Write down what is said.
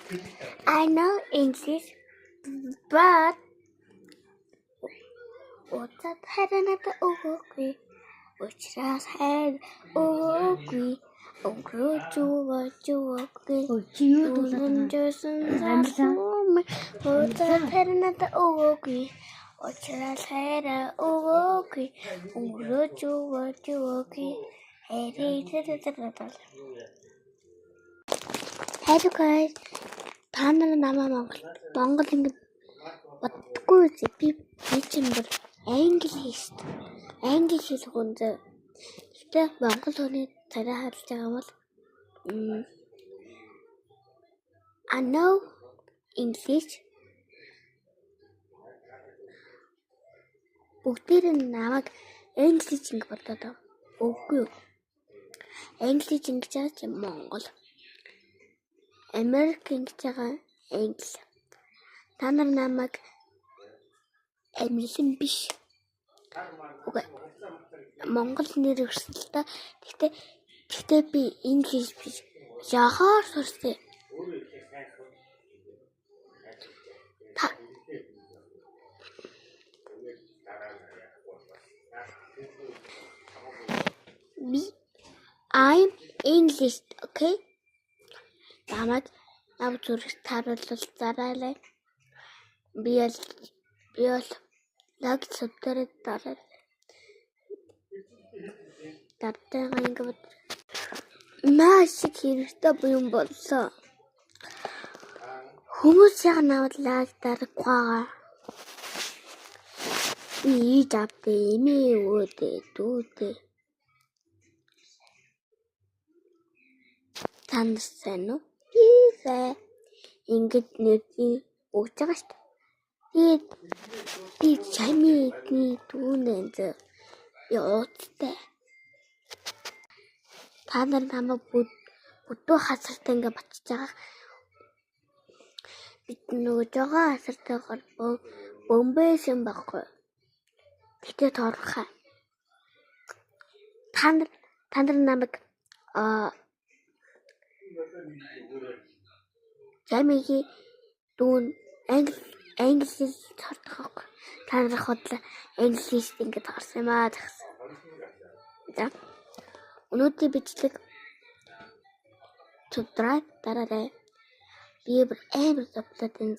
I know English, but утсад харинад өгөөгүй. Учраас хайр өгөөгүй. Өнгөрөөж өгөөгүй. Өнжөөсөн зарсуум утсад харинад өгөөгүй. Учраас хайр өгөөгүй. Өнгөрөөж өгөөгүй. Hello guys. Та нар намайг Монгол ингэж боддоггүй үгүй. Би чинь бол англи хийст. Англи хэл хүнзээ. Гэтэ монгол хүний царай харж байгаа бол I know English. Бүгдээр нь намайг English ингэ бодоод байгаа. Үгүй. English ингэж яаж Монгол. Америк ингэж байгаа Англи. Та нар намайг Америкэн биш. Үгүй. Монгол нэр өрсөлдөө. Гэхдээ би English биш. Яхаар сурсан. I'm English, okay? Намайг зүрх таруулал зарайлаа. Би бол лаг субтитрээр дараад. Дартайгаа ингэ маш их хэрэгтэй юм болсон. Хүмүүс яг навд лаг дарахгүй. Би жавдээ эмээ өөдөө дүүдээ. Тандсан уу? Бисаа. Ингээд нэрийг өгч байгаа шүү дээ. Би чамигийн түүнэнд яоцтой. Та нар намайг бүдүү хасартай ингээд батж байгаа. Бид нөгөө жогоо хасартайгаар бомбэсэн байхгүй. Гэтэ торхоо. Та нар намайг чамигийн дүүн англи цартах. Та нар хотлоо англиш ингээд харсан юм аа гэсэн. За. Өнөөдөр бичлэг subscribe дараарай. Би амар зовлоод энэ